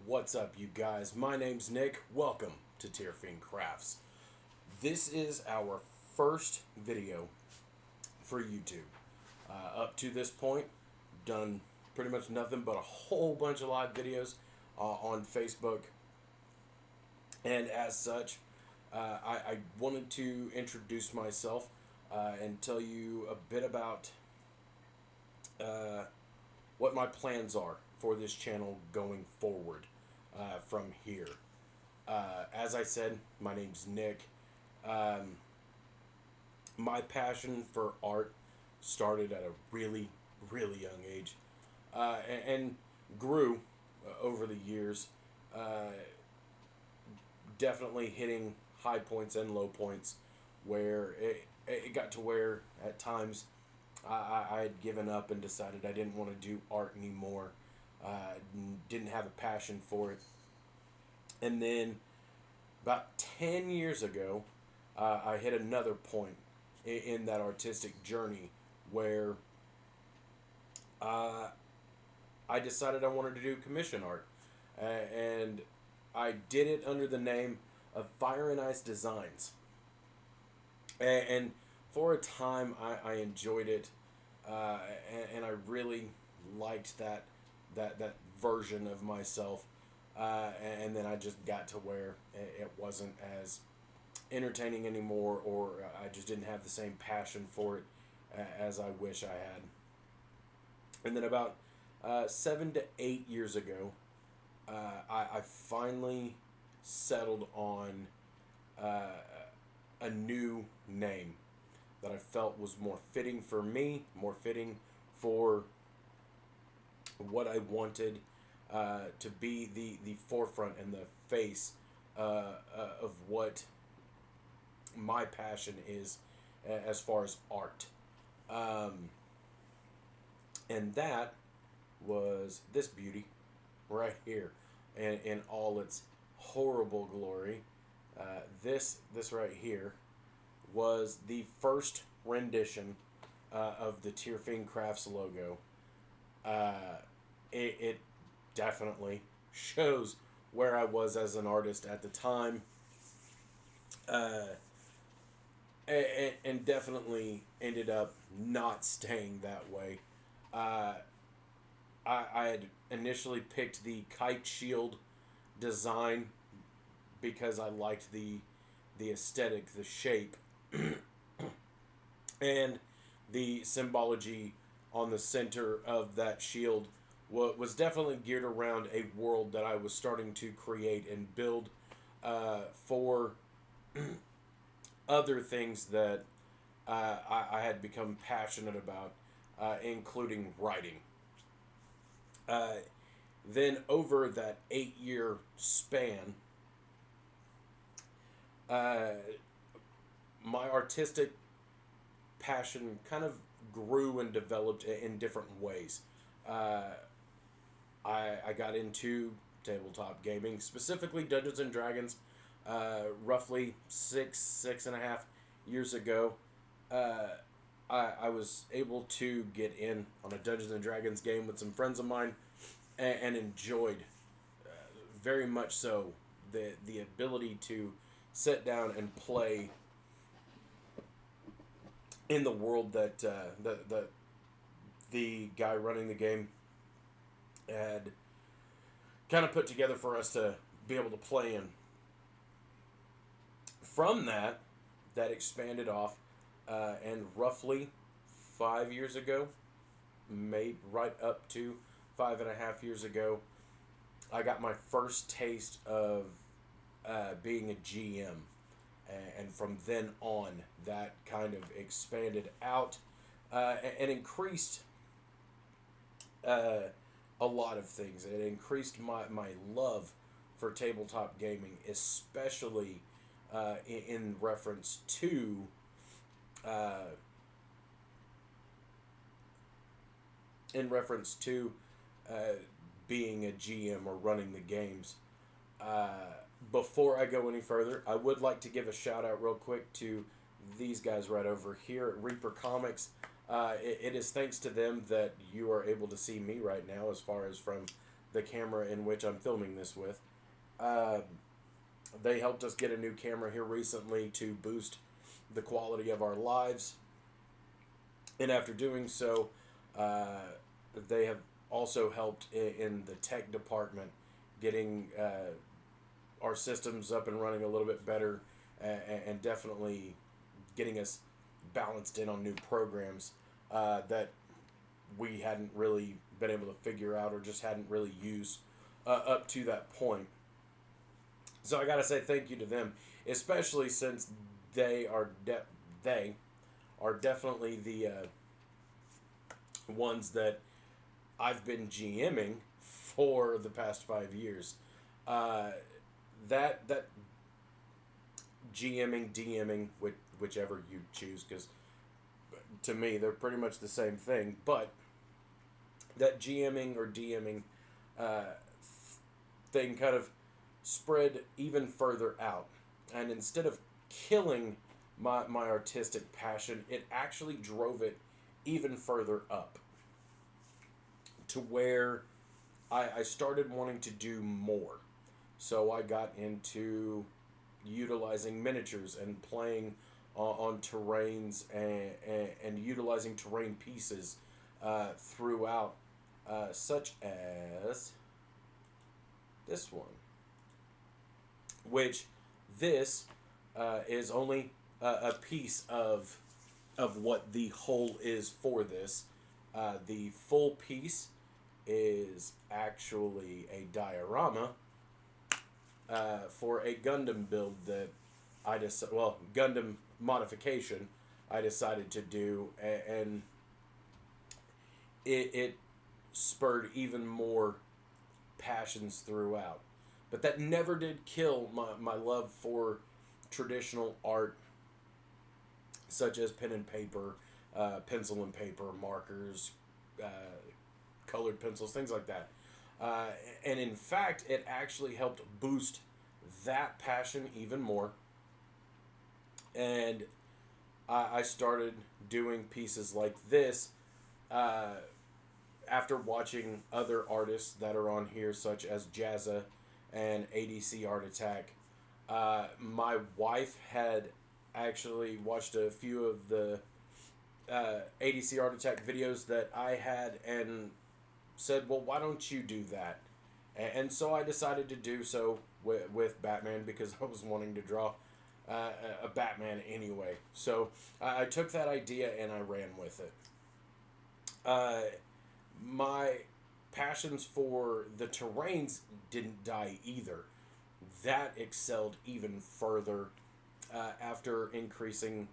What's up, you guys? My name's Nick. Welcome to Tyrfing Crafts. This is our first video for YouTube. Up to this point, done pretty much nothing but a whole bunch of live videos on Facebook. And as such, I wanted to introduce myself and tell you a bit about what my plans are for this channel going forward from here. As I said, my name's Nick. My passion for art started at a really, really young age and grew over the years, definitely hitting high points and low points where it got to where at times I had given up and decided I didn't want to do art anymore. Didn't have a passion for it. And then about 10 years ago, I hit another point in that artistic journey where I decided I wanted to do commission art. And I did it under the name of Fire and Ice Designs. And for a time, I enjoyed it, and I really liked that version of myself. And then I just got to where it wasn't as entertaining anymore, or I just didn't have the same passion for it as I wish I had. And then about 7 to 8 years ago, I finally settled on a new name that I felt was more fitting for me, more fitting for what I wanted to be the forefront and the face of what my passion is as far as art. And that was this beauty right here in all its horrible glory. This right here was the first rendition of the Tyrfing Crafts logo. It definitely shows where I was as an artist at the time, and definitely ended up not staying that way. I had initially picked the kite shield design because I liked the aesthetic, the shape, and the symbology on the center of that shield was definitely geared around a world that I was starting to create and build for other things that I had become passionate about, including writing. Then over that 8-year span, my artistic passion kind of grew and developed in different ways. I got into tabletop gaming, specifically Dungeons and Dragons, roughly six and a half years ago. I was able to get in on a Dungeons and Dragons game with some friends of mine and enjoyed very much so the ability to sit down and play in the world that the guy running the game had kind of put together for us to be able to play in. From that expanded off, and roughly 5 years ago, maybe right up to 5.5 years ago, I got my first taste of being a GM. And from then on, that kind of expanded out and increased a lot of things. It increased my love for tabletop gaming, especially in reference to being a GM or running the games. Before I go any further, I would like to give a shout out real quick to these guys right over here at Reaper Comics. It is thanks to them that you are able to see me right now, as far as from the camera in which I'm filming this with. Uh, they helped us get a new camera here recently to boost the quality of our lives. And after doing so, they have also helped in the tech department getting our systems up and running a little bit better, and definitely getting us balanced in on new programs that we hadn't really been able to figure out or just hadn't really used up to that point. So I gotta say thank you to them, especially since they are they are definitely the ones that I've been GMing for the past 5 years. Uh, that GMing, DMing, whichever you choose, because to me they're pretty much the same thing. But that GMing or DMing uh, thing kind of spread even further out, and instead of killing my artistic passion, it actually drove it even further up to where I started wanting to do more. So I got into utilizing miniatures and playing on terrains, and utilizing terrain pieces throughout, such as this one, which this is only a piece of what the whole is for this. The full piece is actually a diorama for a Gundam build that Gundam modification I decided to do, and it spurred even more passions throughout. But that never did kill my love for traditional art, such as pen and paper, pencil and paper, markers, colored pencils, things like that. And in fact, it actually helped boost that passion even more. And I started doing pieces like this after watching other artists that are on here, such as Jazza and ADC Art Attack. My wife had actually watched a few of the ADC Art Attack videos that I had and said, well, why don't you do that? And so I decided to do so with Batman, because I was wanting to draw a Batman anyway. So I took that idea and I ran with it. My passions for the terrains didn't die either. That excelled even further after increasing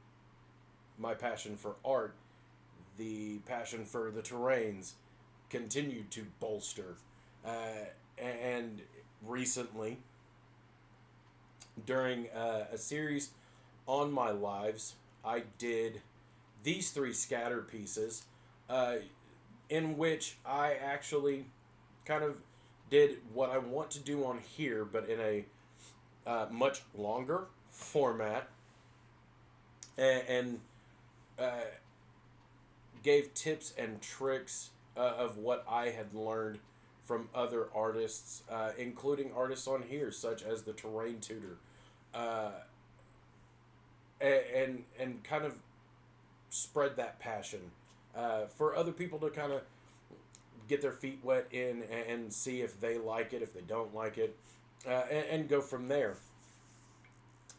my passion for art. The passion for the terrains continued to bolster. And recently, during a series on my lives, I did these 3 scatter pieces, in which I actually kind of did what I want to do on here, but in a much longer format, and gave tips and tricks of what I had learned from other artists, including artists on here, such as the Terrain Tutor, and kind of spread that passion for other people to kind of get their feet wet in and see if they like it, if they don't like it, and go from there.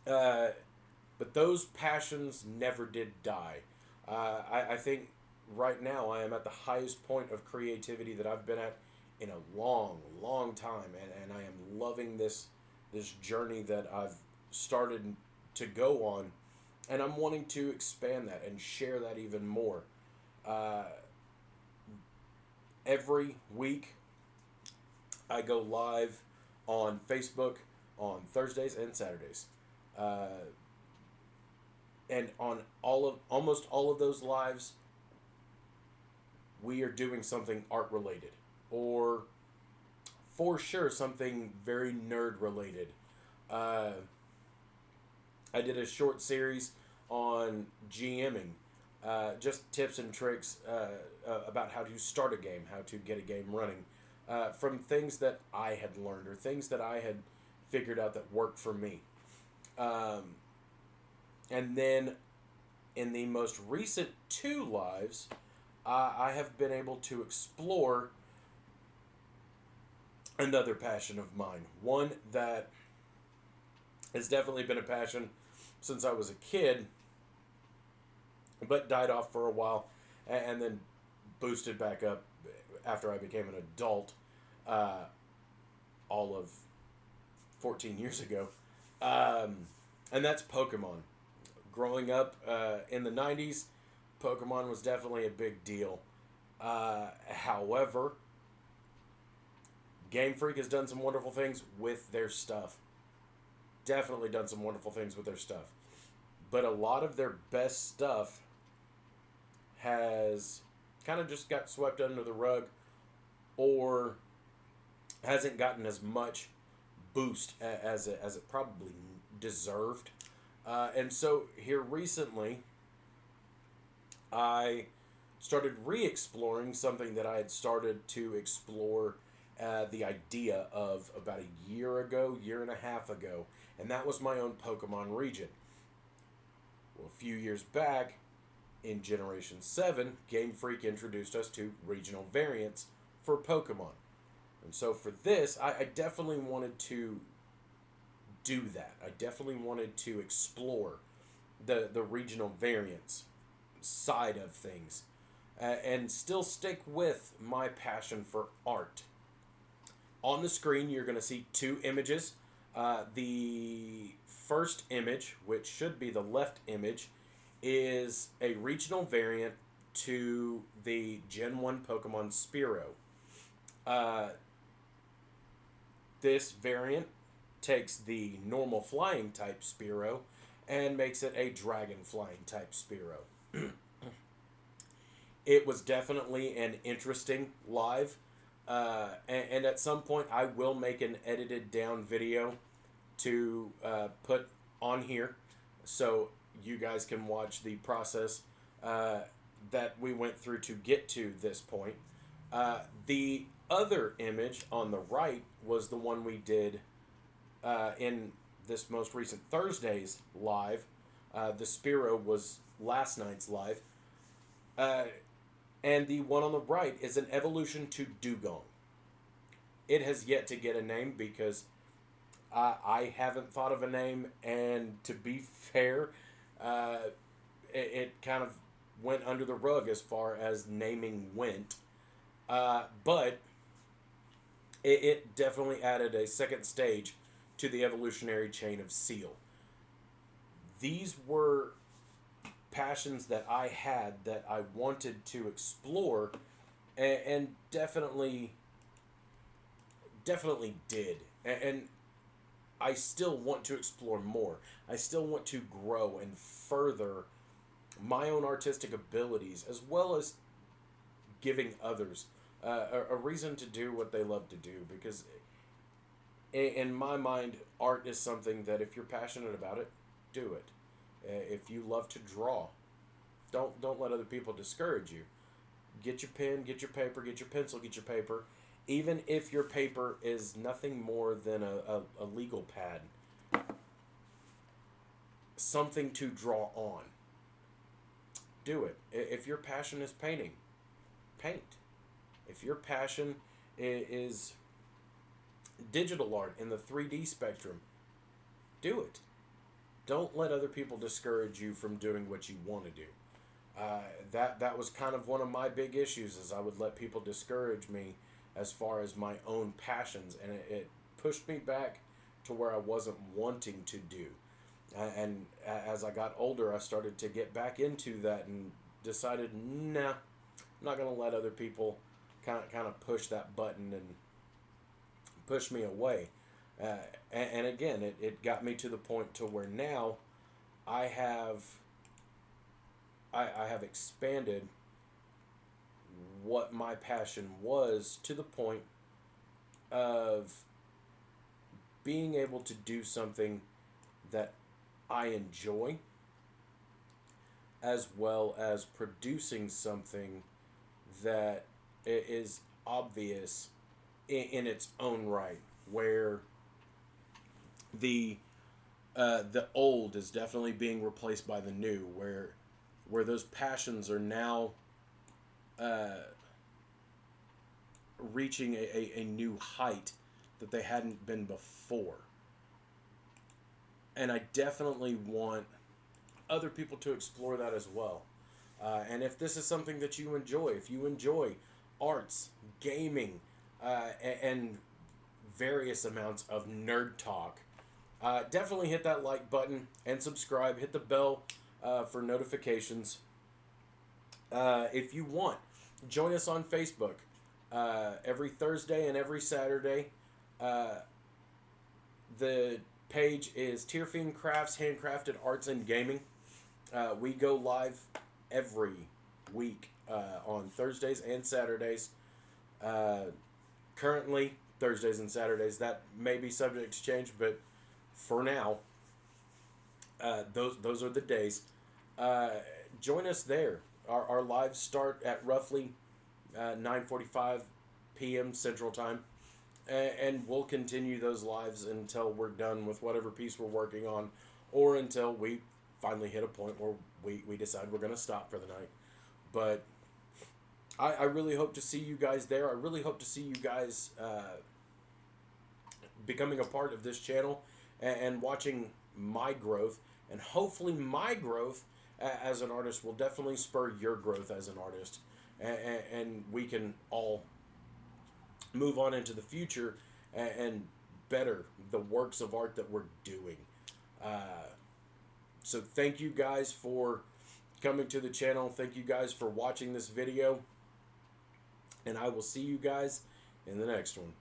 But those passions never did die. I think right now I am at the highest point of creativity that I've been at in a long, long time, and I am loving this journey that I've started to go on, and I'm wanting to expand that and share that even more. Every week I go live on Facebook on Thursdays and Saturdays. And on almost all of those lives, we are doing something art related, or for sure something very nerd related. I did a short series on GMing, just tips and tricks about how to start a game, how to get a game running. from things that I had learned or things that I had figured out that worked for me. Um, and then in the most recent two lives, I have been able to explore another passion of mine. One that has definitely been a passion since I was a kid, but died off for a while and then boosted back up after I became an adult, uh, all of 14 years ago. Um, and that's Pokemon. Growing up in the 90s, Pokemon was definitely a big deal. However, Game Freak has done some wonderful things with their stuff. Definitely done some wonderful things with their stuff. But a lot of their best stuff has kind of just got swept under the rug or hasn't gotten as much boost as it probably deserved. And so here recently, I started re-exploring something that I had started to explore the idea of about a year ago, year and a half ago, and that was my own Pokemon region. Well, a few years back, in Generation 7, Game Freak introduced us to regional variants for Pokemon. And so for this, I definitely wanted to do that. I definitely wanted to explore the regional variants side of things and still stick with my passion for art. On the screen, you're going to see two images. The first image, which should be the left image, is a regional variant to the Gen 1 Pokemon Spearow. Uh, this variant takes the normal flying type Spearow and makes it a dragon flying type Spearow. It was definitely an interesting live. And at some point, I will make an edited down video to put on here so you guys can watch the process that we went through to get to this point. The other image on the right was the one we did in this most recent Thursday's live. The Spearow was last night's live. And the one on the right is an evolution to Dugong. It has yet to get a name because I haven't thought of a name, and to be fair, it kind of went under the rug as far as naming went. But it definitely added a second stage to the evolutionary chain of Seal. These were passions that I had that I wanted to explore and definitely did. And I still want to explore more. I still want to grow and further my own artistic abilities as well as giving others a reason to do what they love to do, because in my mind, art is something that if you're passionate about it, do it. If you love to draw, don't let other people discourage you. Get your pen, get your paper, get your pencil, get your paper. Even if your paper is nothing more than a legal pad, something to draw on. Do it. If your passion is painting, paint. If your passion is digital art in the 3D spectrum, do it. Don't let other people discourage you from doing what you want to do. That was kind of one of my big issues, is I would let people discourage me as far as my own passions, and it pushed me back to where I wasn't wanting to do. And as I got older, I started to get back into that and decided, nah, I'm not going to let other people kind of push that button and push me away. And again, it got me to the point to where now I have expanded what my passion was to the point of being able to do something that I enjoy, as well as producing something that is obvious in its own right, where the the old is definitely being replaced by the new, where those passions are now uh, reaching a new height that they hadn't been before. And I definitely want other people to explore that as well. And if this is something that you enjoy, if you enjoy arts, gaming, and various amounts of nerd talk, definitely hit that like button and subscribe. Hit the bell for notifications. If you want, join us on Facebook every Thursday and every Saturday. Uh, the page is Tyrfing Crafts, Handcrafted Arts and Gaming. We go live every week on Thursdays and Saturdays. Currently, Thursdays and Saturdays. That may be subject to change, but for now, those are the days. Join us there. Our lives start at roughly 9:45 p.m. Central Time, and we'll continue those lives until we're done with whatever piece we're working on, or until we finally hit a point where we decide we're going to stop for the night. But I really hope to see you guys there. I really hope to see you guys becoming a part of this channel and watching my growth. And hopefully my growth as an artist will definitely spur your growth as an artist. And we can all move on into the future and better the works of art that we're doing. So thank you guys for coming to the channel. Thank you guys for watching this video. And I will see you guys in the next one.